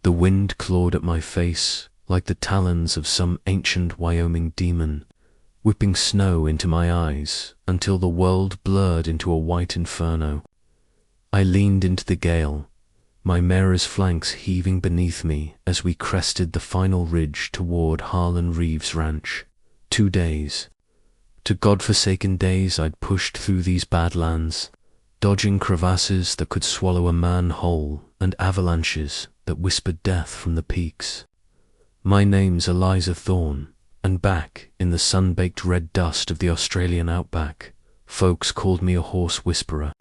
The wind clawed at my face like the talons of some ancient Wyoming demon, whipping snow into my eyes until the world blurred into a white inferno. I leaned into the gale, my mare's flanks heaving beneath me as we crested the final ridge toward Harlan Reeves' ranch. 2 days. To godforsaken days I'd pushed through these badlands, dodging crevasses that could swallow a man whole and avalanches that whispered death from the peaks. My name's Eliza Thorne, and back in the sun-baked red dust of the Australian outback, folks called me a horse whisperer.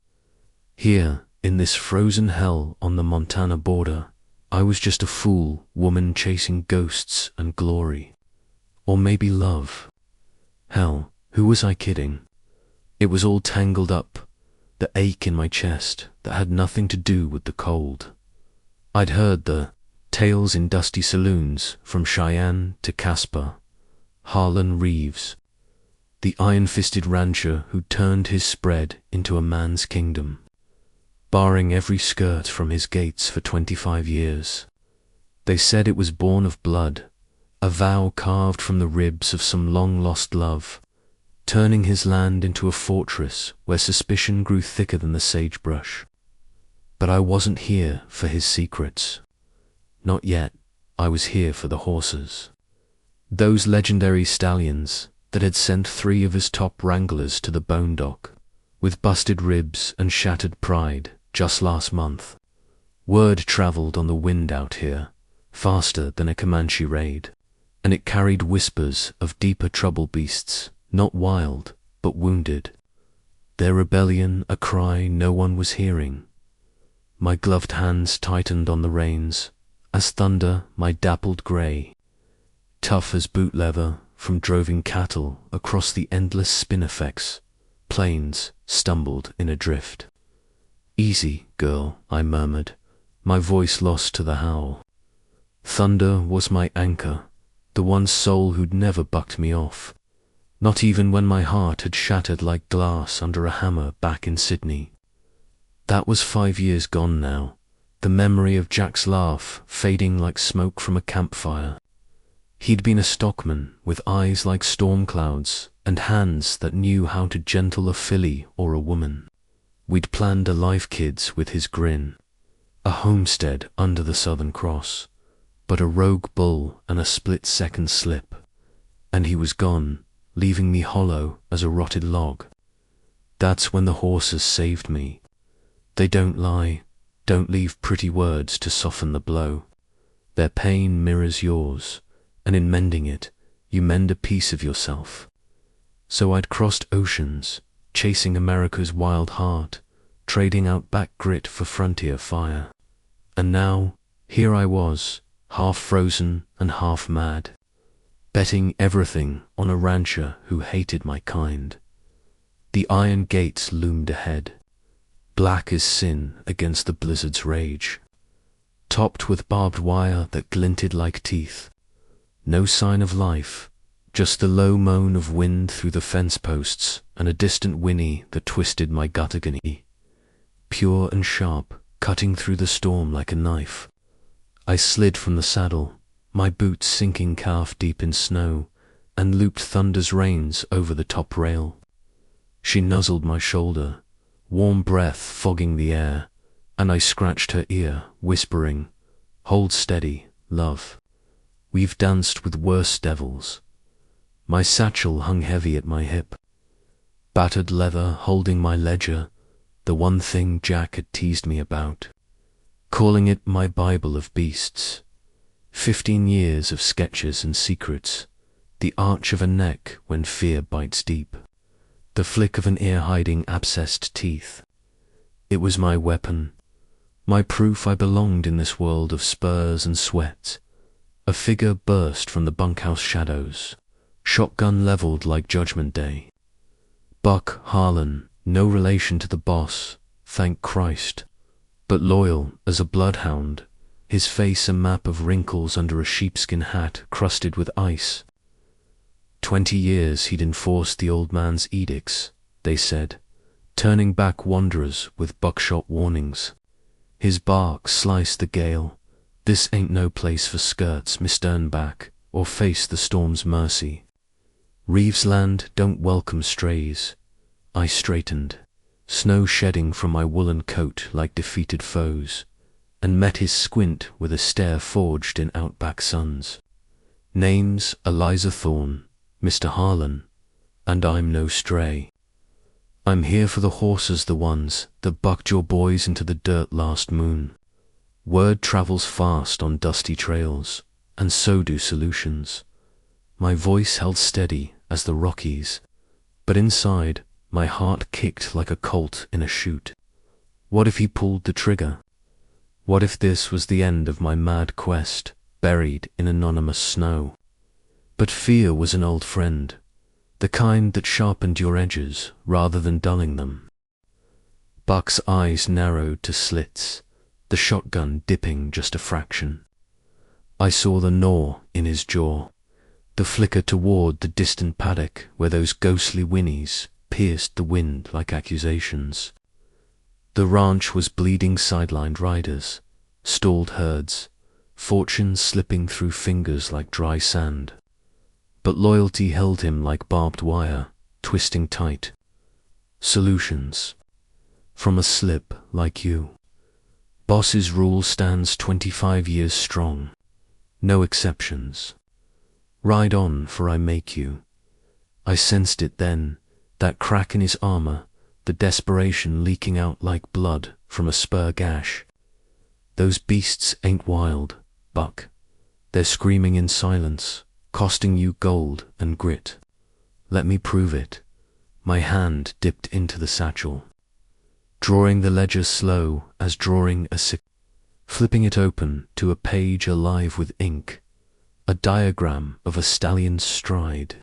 Here, in this frozen hell on the Montana border, I was just a fool woman chasing ghosts and glory. Or maybe love. Hell, who was I kidding? It was all tangled up, the ache in my chest that had nothing to do with the cold. I'd heard the tales in dusty saloons from Cheyenne to Casper. Harlan Reeves, the iron-fisted rancher who turned his spread into a man's kingdom, barring every skirt from his gates for 25 years. They said it was born of blood, a vow carved from the ribs of some long-lost love, turning his land into a fortress where suspicion grew thicker than the sagebrush. But I wasn't here for his secrets. Not yet. I was here for the horses. Those legendary stallions that had sent 3 of his top wranglers to the bone dock, with busted ribs and shattered pride, just last month. Word traveled on the wind out here, faster than a Comanche raid, and it carried whispers of deeper trouble beasts, not wild, but wounded. Their rebellion a cry no one was hearing. My gloved hands tightened on the reins, as thunder my dappled grey, tough as boot leather from droving cattle across the endless spinifex, plains stumbled in a drift. Easy, girl, I murmured, my voice lost to the howl. Thunder was my anchor, the one soul who'd never bucked me off, not even when my heart had shattered like glass under a hammer back in Sydney. That was 5 years gone now, the memory of Jack's laugh fading like smoke from a campfire. He'd been a stockman with eyes like storm clouds and hands that knew how to gentle a filly or a woman. We'd planned a life, kids, with his grin, a homestead under the Southern Cross, but a rogue bull and a split-second slip, and he was gone, leaving me hollow as a rotted log. That's when the horses saved me. They don't lie, don't leave pretty words to soften the blow. Their pain mirrors yours, and in mending it, you mend a piece of yourself. So I'd crossed oceans, chasing America's wild heart, trading outback grit for frontier fire. And now, here I was, half frozen and half mad, betting everything on a rancher who hated my kind. The iron gates loomed ahead, black as sin against the blizzard's rage, topped with barbed wire that glinted like teeth. No sign of life, just the low moan of wind through the fence posts and a distant whinny that twisted my gut agony. Pure and sharp, cutting through the storm like a knife. I slid from the saddle, my boots sinking calf-deep in snow, and looped Thunder's reins over the top rail. She nuzzled my shoulder, warm breath fogging the air, and I scratched her ear, whispering, "Hold steady, love. We've danced with worse devils." My satchel hung heavy at my hip, battered leather holding my ledger, the one thing Jack had teased me about, calling it my Bible of beasts. 15 years of sketches and secrets, the arch of a neck when fear bites deep, the flick of an ear hiding abscessed teeth. It was my weapon, my proof I belonged in this world of spurs and sweat. A figure burst from the bunkhouse shadows, shotgun leveled like Judgment Day. Buck Harlan, no relation to the boss, thank Christ, but loyal as a bloodhound, his face a map of wrinkles under a sheepskin hat crusted with ice. 20 years he'd enforced the old man's edicts, they said, turning back wanderers with buckshot warnings. His bark sliced the gale, This ain't no place for skirts, Miss Sternback, or face the storm's mercy. Reevesland don't welcome strays. I straightened, snow shedding from my woolen coat like defeated foes, and met his squint with a stare forged in outback suns. Name's Eliza Thorne, Mr. Harlan, and I'm no stray. I'm here for the horses, the ones that bucked your boys into the dirt last moon. Word travels fast on dusty trails, and so do solutions. My voice held steady as the Rockies, but inside my heart kicked like a colt in a chute. What if he pulled the trigger? What if this was the end of my mad quest, buried in anonymous snow? But fear was an old friend, the kind that sharpened your edges rather than dulling them. Buck's eyes narrowed to slits, the shotgun dipping just a fraction. I saw the gnaw in his jaw, the flicker toward the distant paddock where those ghostly whinnies pierced the wind like accusations. The ranch was bleeding sidelined riders, stalled herds, fortunes slipping through fingers like dry sand. But loyalty held him like barbed wire, twisting tight. Solutions. From a slip like you. Boss's rule stands 25 years strong. No exceptions. Ride on, for I make you. I sensed it then, that crack in his armor, the desperation leaking out like blood from a spur gash. Those beasts ain't wild, Buck. They're screaming in silence, costing you gold and grit. Let me prove it. My hand dipped into the satchel, drawing the ledger slow as drawing a flipping it open to a page alive with ink, a diagram of a stallion's stride,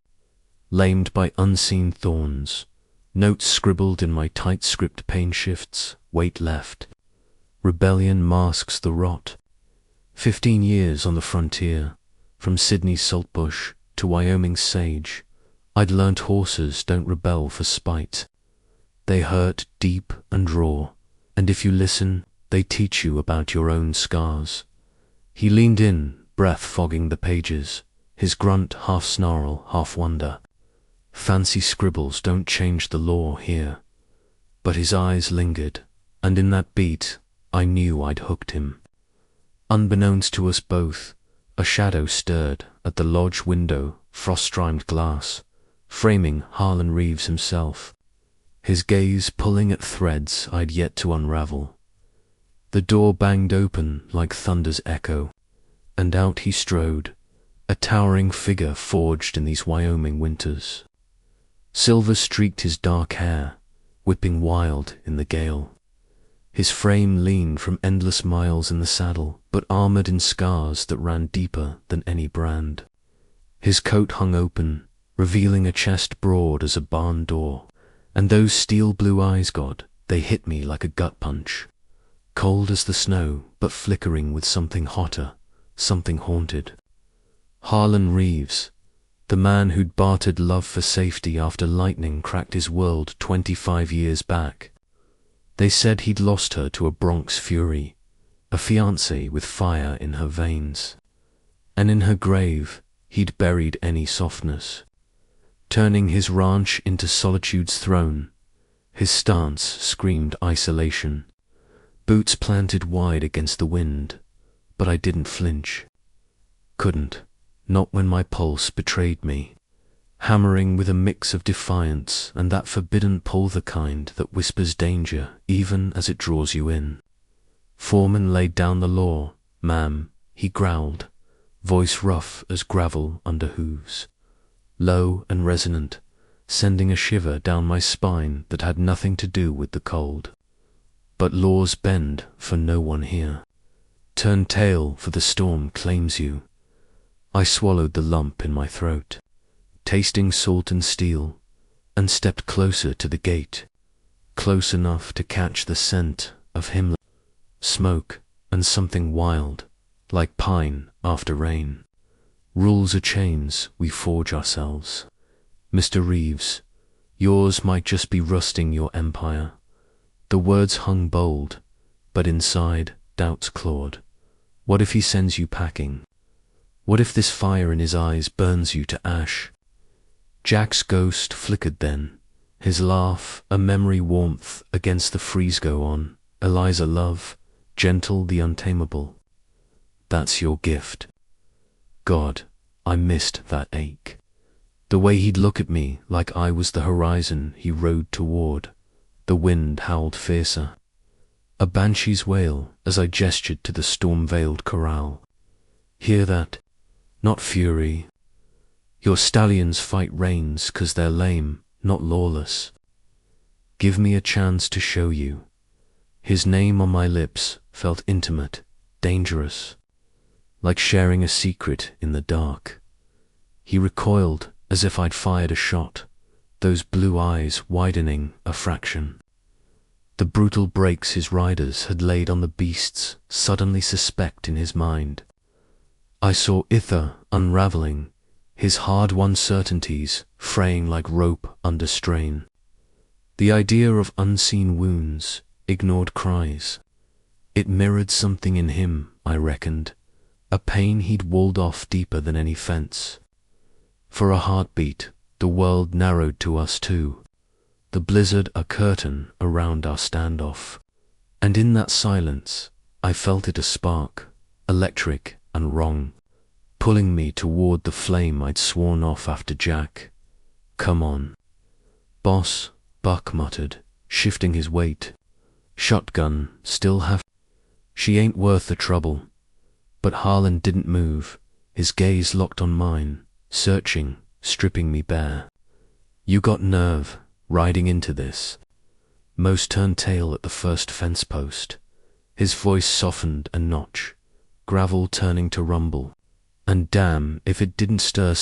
lamed by unseen thorns, notes scribbled in my tight script pane shifts, weight left. Rebellion masks the rot. 15 years on the frontier, from Sydney's saltbush to Wyoming's sage, I'd learnt horses don't rebel for spite. They hurt deep and raw, and if you listen, they teach you about your own scars. He leaned in, breath fogging the pages, his grunt half snarl, half wonder. Fancy scribbles don't change the law here. But his eyes lingered, and in that beat, I knew I'd hooked him. Unbeknownst to us both, a shadow stirred at the lodge window, frost-strimed glass, framing Harlan Reeves himself, his gaze pulling at threads I'd yet to unravel. The door banged open like thunder's echo, and out he strode, a towering figure forged in these Wyoming winters. Silver streaked his dark hair, whipping wild in the gale. His frame leaned from endless miles in the saddle, but armored in scars that ran deeper than any brand. His coat hung open, revealing a chest broad as a barn door, and those steel blue eyes, God, they hit me like a gut punch. Cold as the snow, but flickering with something hotter, something haunted. Harlan Reeves, the man who'd bartered love for safety after lightning cracked his world 25 years back. They said he'd lost her to a Bronx fury, a fiancée with fire in her veins. And in her grave, he'd buried any softness, turning his ranch into solitude's throne. His stance screamed isolation, boots planted wide against the wind, but I didn't flinch. Couldn't, not when my pulse betrayed me, hammering with a mix of defiance and that forbidden pull, the kind that whispers danger even as it draws you in. Foreman laid down the law. Ma'am, he growled, voice rough as gravel under hooves, low and resonant, sending a shiver down my spine that had nothing to do with the cold. But laws bend for no one here. Turn tail, for the storm claims you. I swallowed the lump in my throat, tasting salt and steel, and stepped closer to the gate, close enough to catch the scent of him, smoke, and something wild, like pine after rain. Rules are chains we forge ourselves. Mr. Reeves, yours might just be rusting your empire. The words hung bold, but inside doubts clawed. What if he sends you packing? What if this fire in his eyes burns you to ash? Jack's ghost flickered then, his laugh a memory warmth against the freeze go on. Eliza love, gentle the untamable. That's your gift. God, I missed that ache. The way he'd look at me like I was the horizon he rode toward. The wind howled fiercer. A banshee's wail as I gestured to the storm-veiled corral. Hear that? Not fury. Your stallions fight reins 'cause they're lame, not lawless. Give me a chance to show you. His name on my lips felt intimate, dangerous, like sharing a secret in the dark. He recoiled as if I'd fired a shot, those blue eyes widening a fraction. The brutal brakes his riders had laid on the beasts suddenly suspect in his mind. I saw Ither unraveling, his hard-won certainties fraying like rope under strain. The idea of unseen wounds, ignored cries. It mirrored something in him, I reckoned, a pain he'd walled off deeper than any fence. For a heartbeat, the world narrowed to us two, the blizzard a curtain around our standoff. And in that silence, I felt it a spark, electric and wrong, pulling me toward the flame I'd sworn off after Jack. Come on. Boss, Buck muttered, shifting his weight. Shotgun, still have. She ain't worth the trouble. But Harlan didn't move, his gaze locked on mine, searching, stripping me bare. You got nerve, riding into this. Most turned tail at the first fence post. His voice softened a notch, gravel turning to rumble. And damn if it didn't stir